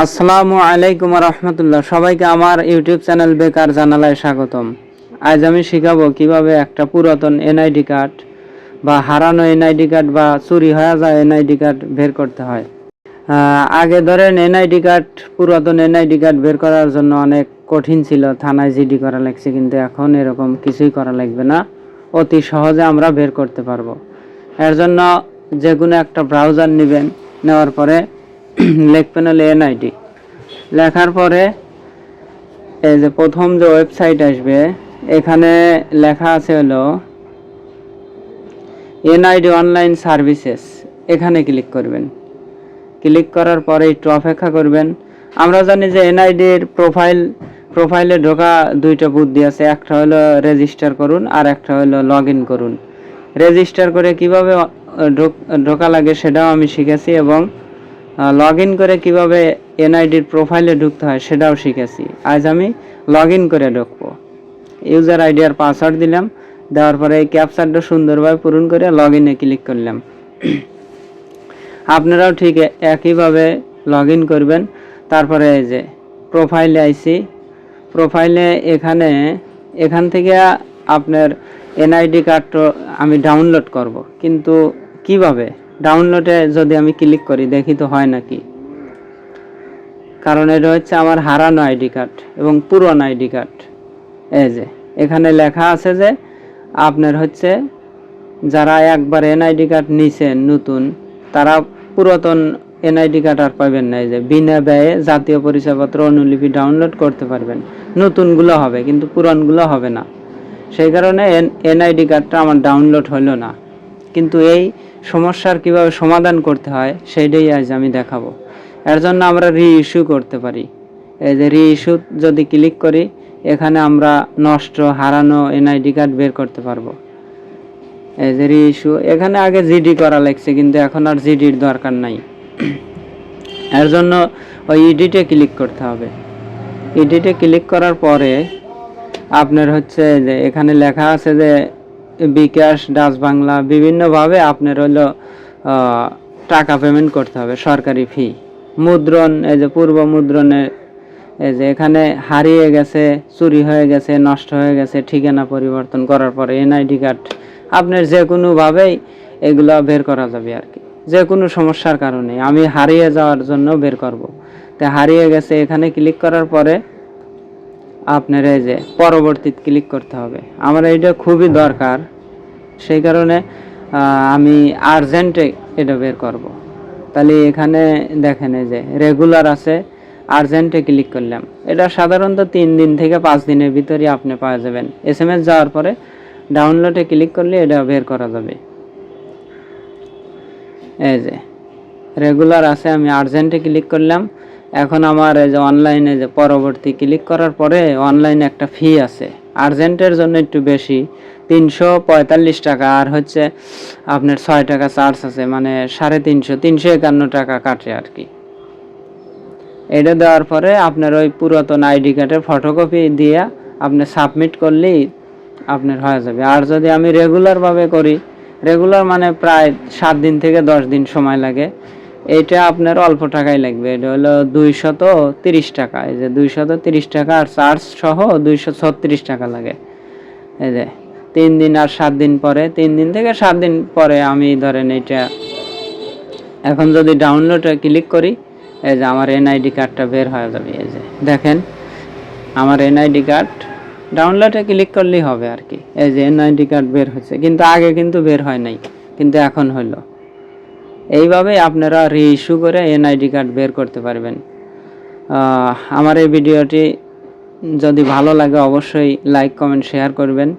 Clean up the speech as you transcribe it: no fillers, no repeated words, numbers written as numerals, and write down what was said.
আসসালামু আলাইকুম রহমতুল্লাহ। সবাইকে আমার ইউটিউব চ্যানেল বেকার জানালায় স্বাগতম। আজ আমি শিখাবো কিভাবে একটা পুরাতন এনআইডি কার্ড বা হারানো এনআইডি কার্ড বা চুরি হয়ে যায় এনআইডি কার্ড বের করতে হয়। আগে ধরেন এনআইডি কার্ড, পুরাতন এনআইডি কার্ড বের করার জন্য অনেক কঠিন ছিল, থানায় জিডি করা লাগছে, কিন্তু এখন এরকম কিছুই করা লাগবে না, অতি সহজে আমরা বের করতে পারবো। এর জন্য যে কোনো একটা ব্রাউজার নেবেন, নেওয়ার পরে লিখবেন হলো এনআইডি। লেখার পরে এই যে প্রথম যে ওয়েবসাইট আসবে, এখানে লেখা আছে হলো এনআইডি অনলাইন সার্ভিসেস, এখানে ক্লিক করবেন। ক্লিক করার পরে একটু অপেক্ষা করবেন। আমরা জানি যে এনআইডির প্রোফাইলে ঢোকা দুইটা বুদ্ধি আছে, একটা হলো রেজিস্টার করুন আর একটা হলো লগ ইন করুন। রেজিস্টার করে কিভাবে ঢোকা লাগে সেটাও আমি শিখেছি, এবং লগ ইন করে কিভাবে এনআইডির প্রোফাইলে ঢুকতে হয় সেটাও শিখেছি। আজ আমি লগ ইন করে ঢুকবো। ইউজার আইডি আর পাসওয়ার্ড দিলাম, দেওয়ার পরে এই ক্যাপচারটা সুন্দরভাবে পূরণ করে লগ ইনে ক্লিক করলাম। আপনারাও ঠিক একইভাবে লগ ইন করবেন। তারপরে এই যে প্রোফাইলে আইসি, প্রোফাইলে এখান থেকে আপনার এনআইডি কার্ডটা আমি ডাউনলোড করব, কিন্তু কিভাবে ডাউনলোডে যদি আমি ক্লিক করি দেখি তো হয় নাকি, কারণ এটা হচ্ছে আমার হারানো আইডি কার্ড এবং পুরনো আইডি কার্ড। এই যে এখানে লেখা আছে যে আপনার হচ্ছে যারা একবার এনআইডি কার্ড নিছেন নতুন, তারা পুরাতন এনআইডি কার্ড আর পাবেন না। এই যে বিনা ব্যয়ে জাতীয় পরিচয়পত্র অনুলিপি ডাউনলোড করতে পারবেন। নতুনগুলো হবে কিন্তু পুরানগুলো হবে না। সেই কারণে এনআইডি কার্ডটা আমার ডাউনলোড হলো না। কিন্তু এই সমস্যার কিভাবে সমাধান করতে হয় সেইটাই আজ আমি দেখাবো। এর জন্য আমরা রিইস্যু করতে পারি। এই যে রিইস্যু যদি ক্লিক করি, এখানে আমরা নষ্ট হারানো এনআইডি কার্ড বের করতে পারবো। এই যে রিইস্যু, এখানে আগে জিডি করা লাগছে, কিন্তু এখন আর জিডির দরকার নাই। এর জন্য ওই এডিটে ক্লিক করতে হবে। এডিটে ক্লিক করার পরে আপনার হচ্ছে যে এখানে লেখা আছে যে বিকাশ, ডাচ বাংলা, বিভিন্নভাবে আপনার হলো টাকা পেমেন্ট করতে হবে, সরকারি ফি। মুদ্রণ, এই যে পূর্ব মুদ্রণে এই যে এখানে হারিয়ে গেছে, চুরি হয়ে গেছে, নষ্ট হয়ে গেছে, ঠিকানা পরিবর্তন করার পরে এনআইডি কার্ড আপনার যে কোনোভাবেই এগুলো বের করা যাবে আর কি। যে কোনো সমস্যার কারণে আমি হারিয়ে যাওয়ার জন্য বের করব। তো হারিয়ে গেছে, এখানে ক্লিক করার পরে আপনার এই যে পরবর্তীতে ক্লিক করতে হবে। আমার এইটা খুবই দরকার, সেই কারণে আমি আর্জেন্টে এটা বের করব। তাহলে এখানে দেখেন এই যে রেগুলার আছে, আর্জেন্টে ক্লিক করলাম। এটা সাধারণত 3 দিন থেকে 5 দিনের ভিতরে আপনি পাওয়া যাবেন। এসএমএস যাওয়ার পরে ডাউনলোডে ক্লিক করলে এটা বের করা যাবে। এই যে রেগুলার আছে, আমি আর্জেন্টে ক্লিক করলাম। এখন আমার এই যে অনলাইনে যে পরবর্তী ক্লিক করার পরে অনলাইনে একটা ফি আছে, আর্জেন্টের জন্য একটু বেশি, 345 টাকা, আর হচ্ছে আপনার 6 টাকা চার্জ আছে, মানে 351 টাকা কাটে আর কি। এটা দেওয়ার পরে আপনার ওই পুরাতন আইডি কার্ডের ফটোকপি দিয়ে আপনি সাবমিট করলেই আপনার হয়ে যাবে। আর যদি আমি রেগুলারভাবে করি, রেগুলার মানে প্রায় 7 দিন থেকে 10 দিন সময় লাগে। এইটা আপনার অল্প টাকাই লাগবে, এটা হলো 230 টাকা। এই যে 230 টাকা আর চার্জ সহ 236 টাকা লাগে। এই যে 3 দিন আর 7 দিন পরে, 3 দিন থেকে 7 দিন পরে আমি ধরেন এইটা এখন যদি ডাউনলোডে ক্লিক করি, এই যে আমার এনআইডি কার্ডটা বের হয়ে যাবে। এই যে দেখেন আমার এনআইডি কার্ড, ডাউনলোডে ক্লিক করলেই হবে আর কি। এই যে এনআইডি কার্ড বের হচ্ছে, কিন্তু আগে কিন্তু বের হয় নাই, কিন্তু এখন হলো। এইভাবেই আপনারা রিইস্যু করে এনআইডি কার্ড বের করতে পারবেন। আমার এই ভিডিওটি যদি ভালো লাগে অবশ্যই লাইক, কমেন্ট, শেয়ার করবেন।